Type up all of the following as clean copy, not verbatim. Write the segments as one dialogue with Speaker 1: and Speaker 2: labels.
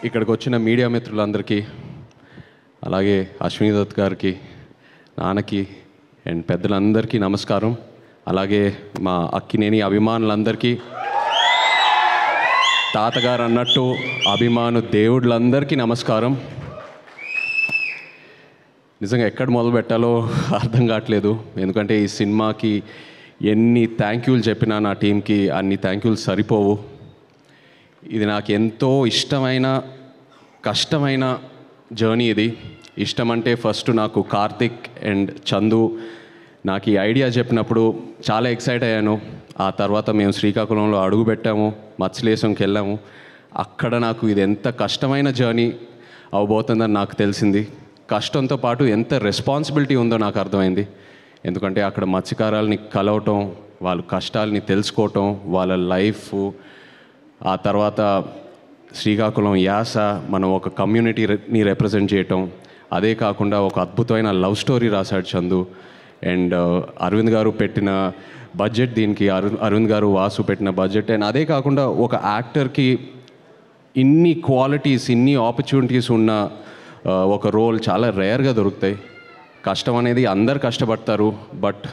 Speaker 1: ఇక్కడికి వచ్చిన మీడియా మిత్రులందరికీ, అలాగే అశ్విని దత్ గారికి, నాన్నకి అండ్ పెద్దలందరికీ నమస్కారం. అలాగే మా అక్కినేని అభిమానులందరికీ, తాతగారు అన్నట్టు అభిమాను దేవుళ్ళందరికీ నమస్కారం. నిజంగా ఎక్కడ మొదలు పెట్టాలో అర్థం కావట్లేదు. ఎందుకంటే ఈ సినిమాకి ఎన్ని థ్యాంక్ యూలు చెప్పినా నా టీంకి అన్ని థ్యాంక్ యూలు సరిపోవు. ఇది నాకు ఎంతో ఇష్టమైన కష్టమైన జర్నీ. ఇది ఇష్టం అంటే ఫస్ట్ నాకు కార్తిక్ అండ్ చందు నాకు ఈ ఐడియా చెప్పినప్పుడు చాలా ఎక్సైట్ అయ్యాను. ఆ తర్వాత మేము శ్రీకాకుళంలో అడుగు పెట్టాము, మత్స్యలేశంకి వెళ్ళాము. అక్కడ నాకు ఇది ఎంత కష్టమైన జర్నీ అవబోతుందని నాకు తెలిసింది. కష్టంతో పాటు ఎంత రెస్పాన్సిబిలిటీ ఉందో నాకు అర్థమైంది. ఎందుకంటే అక్కడ మత్స్యకారులని కలవటం, వాళ్ళ కష్టాలని తెలుసుకోవటం, వాళ్ళ లైఫ్, ఆ తర్వాత శ్రీకాకుళం యాస, మనం ఒక కమ్యూనిటీని రిప్రజెంట్ చేయటం, అదే కాకుండా ఒక అద్భుతమైన లవ్ స్టోరీ రాశాడు చందు. అండ్ అరవింద్ గారు పెట్టిన బడ్జెట్ దీనికి, అరవింద్ గారు వాసు పెట్టిన బడ్జెట్. అండ్ అదే కాకుండా ఒక యాక్టర్కి ఇన్ని క్వాలిటీస్, ఇన్ని ఆపర్చునిటీస్ ఉన్న ఒక రోల్ చాలా రేర్గా దొరుకుతాయి. కష్టం అనేది అందరు కష్టపడతారు, బట్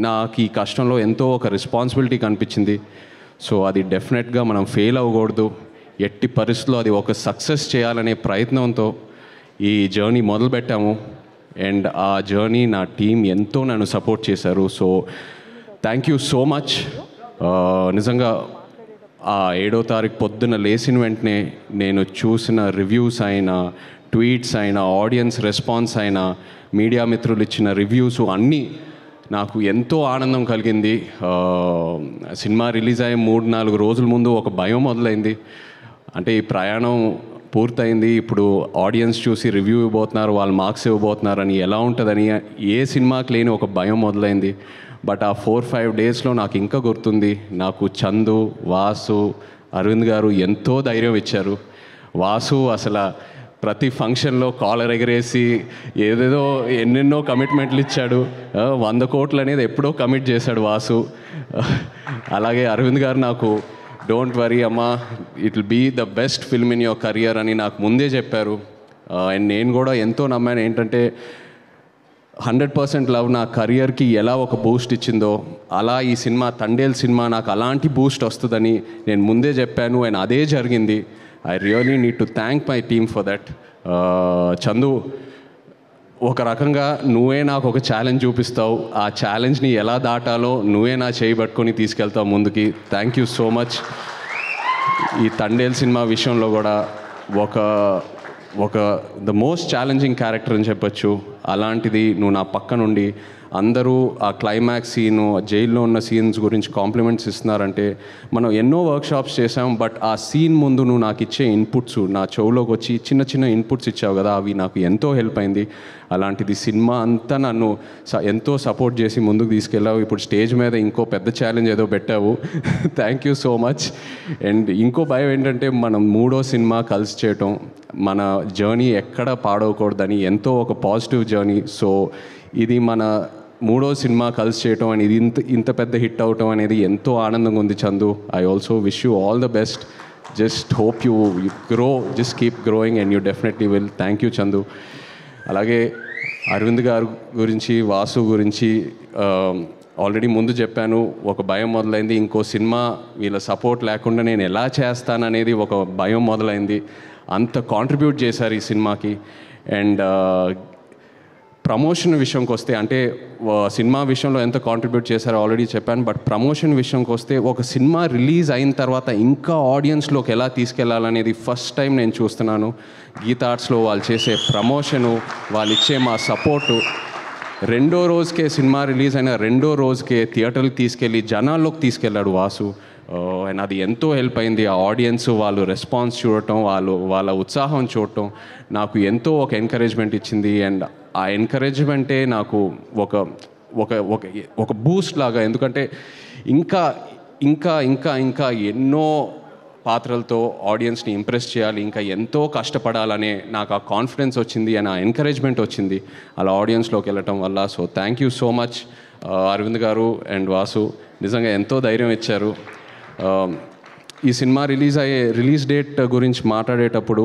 Speaker 1: నాకు ఈ కష్టంలో ఎంతో ఒక రెస్పాన్సిబిలిటీ కనిపించింది. సో అది డెఫినెట్గా మనం ఫెయిల్ అవ్వకూడదు, ఎట్టి పరిస్థితుల్లో అది ఒక సక్సెస్ చేయాలనే ప్రయత్నంతో ఈ జర్నీ మొదలుపెట్టాము. అండ్ ఆ జర్నీ నా టీం ఎంతో నన్ను సపోర్ట్ చేశారు. So thank you so much. నిజంగా ఆ 7వ తారీఖు పొద్దున్న లేచిన వెంటనే నేను చూసిన రివ్యూస్ అయినా, ట్వీట్స్ అయినా, ఆడియన్స్ రెస్పాన్స్ అయినా, మీడియా మిత్రులు ఇచ్చిన రివ్యూస్ అన్నీ నాకు ఎంతో ఆనందం కలిగింది. సినిమా రిలీజ్ అయ్యే 3-4 రోజుల ముందు ఒక భయం మొదలైంది. అంటే ఈ ప్రయాణం పూర్తయింది, ఇప్పుడు ఆడియన్స్ చూసి రివ్యూ ఇవ్వబోతున్నారు, వాళ్ళు మార్క్స్ ఇవ్వబోతున్నారని, ఎలా ఉంటుందని ఏ సినిమాకి లేని ఒక భయం మొదలైంది. బట్ ఆ 4-5 డేస్లో నాకు ఇంకా గుర్తుంది, నాకు చందు, వాసు, అరవింద్ గారు ఎంతో ధైర్యం ఇచ్చారు. వాసు అసలు ప్రతి ఫంక్షన్లో కాలర్ ఎగరేసి ఏదేదో ఎన్నెన్నో కమిట్మెంట్లు ఇచ్చాడు. 100 కోట్లు అనేది ఎప్పుడో కమిట్ చేశాడు వాసు. అలాగే అరవింద్ గారు నాకు డోంట్ వరీ అమ్మా, it will be the best film in your career అని నాకు ముందే చెప్పారు. అండ్ నేను కూడా ఎంతో నమ్మాను. ఏంటంటే 100% లవ్ నా కెరియర్కి ఎలా ఒక బూస్ట్ ఇచ్చిందో, అలా ఈ సినిమా తండేల్ సినిమా నాకు అలాంటి బూస్ట్ వస్తుందని నేను ముందే చెప్పాను. అండ్ అదే జరిగింది. I really need to thank my team for that. Chandu, ఒక రకంగా నువ్వే నాకు ఒక ఛాలెంజ్ చూపిస్తావు, ఆ ఛాలెంజ్ని ఎలా దాటాలో నువ్వే నా చేయి పట్టుకొని తీసుకెళ్తావు ముందుకి. Thank you so much. ఈ తండేల్ సినిమా విషయంలో కూడా ఒక ద మోస్ట్ ఛాలెంజింగ్ క్యారెక్టర్ అని చెప్పొచ్చు. అలాంటిది నువ్వు నా పక్క నుండి అందరూ ఆ క్లైమాక్స్ సీను, జైల్లో ఉన్న సీన్స్ గురించి కాంప్లిమెంట్స్ ఇస్తున్నారంటే, మనం ఎన్నో వర్క్షాప్స్ చేసాం, బట్ ఆ సీన్ ముందు నువ్వు నాకు ఇచ్చే ఇన్పుట్స్, నా చెవులోకి వచ్చి చిన్న చిన్న ఇన్పుట్స్ ఇచ్చావు కదా, అవి నాకు ఎంతో హెల్ప్ అయింది. అలాంటిది సినిమా అంతా నన్ను ఎంతో సపోర్ట్ చేసి ముందుకు తీసుకెళ్ళావు. ఇప్పుడు స్టేజ్ మీద ఇంకో పెద్ద ఛాలెంజ్ ఏదో పెట్టావు. Thank you so much. And ఇంకో భయం ఏంటంటే, మనం 3వ సినిమా కలిసి చేయటం, మన జర్నీ ఎక్కడ పాడవకూడదని ఎంతో ఒక పాజిటివ్ జర్నీ. సో ఇది మన 3వ సినిమా కలిసి చేయటం అని, ఇది ఇంత పెద్ద హిట్ అవటం అనేది ఎంతో ఆనందంగా ఉంది Chandu. I also wish you all the best. Just hope you grow, just keep growing and you definitely will. Thank you Chandu. అలాగే అరవింద్ గారు గురించి, వాసు గురించి ఆల్రెడీ ముందు చెప్పాను. ఒక భయం మొదలైంది, ఇంకో సినిమా వీళ్ళ సపోర్ట్ లేకుండా నేను ఎలా చేస్తాననేది ఒక భయం మొదలైంది. అంత కాంట్రిబ్యూట్ చేశారు ఈ సినిమాకి. అండ్ ప్రమోషన్ విషయంకి వస్తే, అంటే సినిమా విషయంలో ఎంత కాంట్రిబ్యూట్ చేశారో ఆల్రెడీ చెప్పాను, బట్ ప్రమోషన్ విషయంకి వస్తే ఒక సినిమా రిలీజ్ అయిన తర్వాత ఇంకా ఆడియన్స్లోకి ఎలా తీసుకెళ్లాలనేది ఫస్ట్ టైం నేను చూస్తున్నాను. గీతా ఆర్ట్స్లో వాళ్ళు చేసే ప్రమోషను, వాళ్ళు ఇచ్చే మా సపోర్టు, 2వ రోజుకే సినిమా రిలీజ్ అయిన 2వ రోజుకే థియేటర్కి తీసుకెళ్ళి జనాల్లోకి తీసుకెళ్ళాడు వాసు. అండ్ అది ఎంతో హెల్ప్ అయింది. ఆ ఆడియన్స్ వాళ్ళు రెస్పాన్స్ చూడటం, వాళ్ళ ఉత్సాహం చూడటం నాకు ఎంతో ఒక ఎంకరేజ్మెంట్ ఇచ్చింది. అండ్ ఆ ఎంకరేజ్మెంటే నాకు ఒక ఒక ఒక ఒక బూస్ట్ లాగా. ఎందుకంటే ఇంకా ఇంకా ఇంకా ఇంకా ఎన్నో పాత్రలతో ఆడియన్స్ని ఇంప్రెస్ చేయాలి, ఇంకా ఎంతో కష్టపడాలనే నాకు ఆ కాన్ఫిడెన్స్ వచ్చింది, అండ్ ఆ ఎంకరేజ్మెంట్ వచ్చింది అలా ఆడియన్స్లోకి వెళ్ళటం వల్ల. So thank you so much Aravind garu and Vasu, నిజంగా ఎంతో ధైర్యం ఇచ్చారు. ఈ సినిమా రిలీజ్ డేట్ గురించి మాట్లాడేటప్పుడు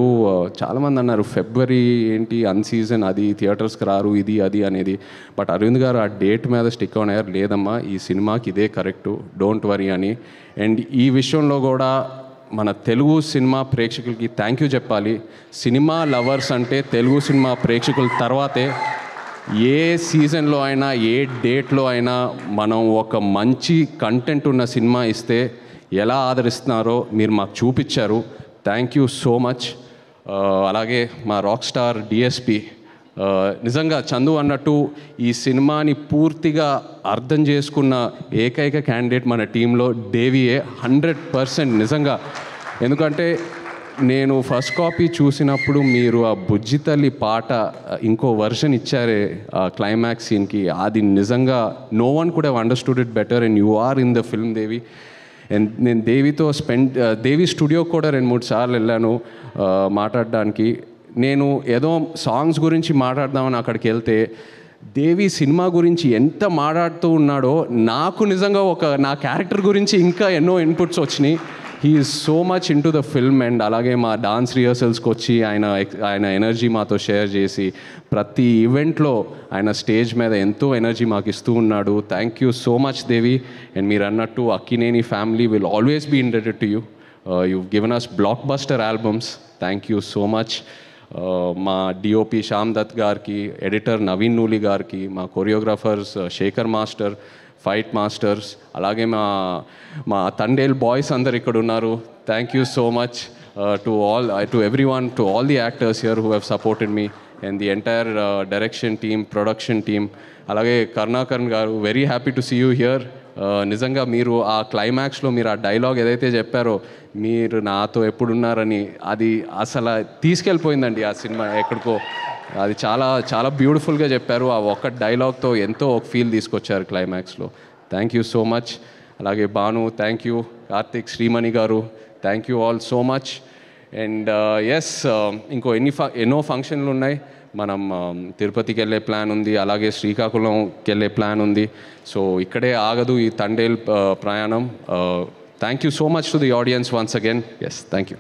Speaker 1: చాలామంది అన్నారు ఫిబ్రవరి ఏంటి అన్సీజన్, అది థియేటర్స్కి రారు, ఇది అది అనేది. బట్ అరవింద్ గారు ఆ డేట్ మీద స్టిక్ ఆన్ అయ్యారు, లేదమ్మా ఈ సినిమాకి ఇదే కరెక్టు, డోంట్ వరీ అని. అండ్ ఈ విషయంలో కూడా మన తెలుగు సినిమా ప్రేక్షకులకి థ్యాంక్ యూ చెప్పాలి. సినిమా లవర్స్ అంటే తెలుగు సినిమా ప్రేక్షకుల తర్వాతే. ఏ సీజన్లో అయినా ఏ డేట్లో అయినా మనం ఒక మంచి కంటెంట్ ఉన్న సినిమా ఇస్తే ఎలా ఆదరిస్తున్నారో మీరు మాకు చూపించారు. Thank you so much. అలాగే మా రాక్ స్టార్ డిఎస్పి, నిజంగా చందు అన్నట్టు ఈ సినిమాని పూర్తిగా అర్థం చేసుకున్న ఏకైక క్యాండిడేట్ మన టీంలో దేవియే, 100% నిజంగా. ఎందుకంటే నేను ఫస్ట్ కాపీ చూసినప్పుడు మీరు ఆ బుజ్జి తల్లి పాట ఇంకో వర్షన్ ఇచ్చారే ఆ క్లైమాక్స్ సీన్కి, అది నిజంగా no one could have understood it better and you are in the film Devi. And నేను దేవితో దేవి స్టూడియోకి కూడా 2-3 సార్లు వెళ్ళాను మాట్లాడడానికి. నేను ఏదో సాంగ్స్ గురించి మాట్లాడదామని అక్కడికి వెళ్తే దేవి సినిమా గురించి ఎంత మాట్లాడుతూ ఉన్నాడో నాకు నిజంగా నా క్యారెక్టర్ గురించి ఇంకా ఎన్నో ఇన్పుట్స్ వచ్చినాయి. He is so much in to the film. And అలాగే మా డాన్స్ రిహర్సల్స్కి వచ్చి ఆయన ఎనర్జీ మాతో షేర్ చేసి ప్రతి ఈవెంట్లో ఆయన స్టేజ్ మీద ఎంతో ఎనర్జీ మాకు ఇస్తూ ఉన్నాడు. Thank you so much Devi. And మీరు అన్నట్టు Akkineni family will always be indebted to you. You given us blockbuster albums. Thank you so much. మా డిఓపి శ్యామ్ దత్ గారికి, ఎడిటర్ నవీన్ నూలి గారికి, మా choreographers Shekhar master, fight masters, అలాగే మా తండేల్ బాయ్స్ అందరు ఇక్కడ ఉన్నారు. Thank you so much to everyone, to all the actors here who have supported me and the entire direction team, production team. అలాగే Karunakaran garu, very happy to see you here. నిజంగా మీరు ఆ క్లైమాక్స్లో మీరు ఆ డైలాగ్ ఏదైతే చెప్పారో, మీరు నాతో ఎప్పుడున్నారని, అది అసలు తీసుకెళ్ళిపోయిందండి ఆ సినిమా ఎక్కడికో. అది చాలా చాలా బ్యూటిఫుల్గా చెప్పారు. ఆ ఒక్క డైలాగ్తో ఎంతో ఒక ఫీల్ తీసుకొచ్చారు క్లైమాక్స్లో. Thank you so much. అలాగే Bhanu, thank you. Karthik, Srimani garu, thank you all so much. And yes, ఇంకో ఎన్నో ఫంక్షన్లు ఉన్నాయి. మనం తిరుపతికి వెళ్ళే ప్లాన్ ఉంది, అలాగే శ్రీకాకుళంకి వెళ్ళే ప్లాన్ ఉంది. సో ఇక్కడే ఆగదు ఈ తండేల్ ప్రయాణం. Thank you so much to the audience once again. Yes, thank you.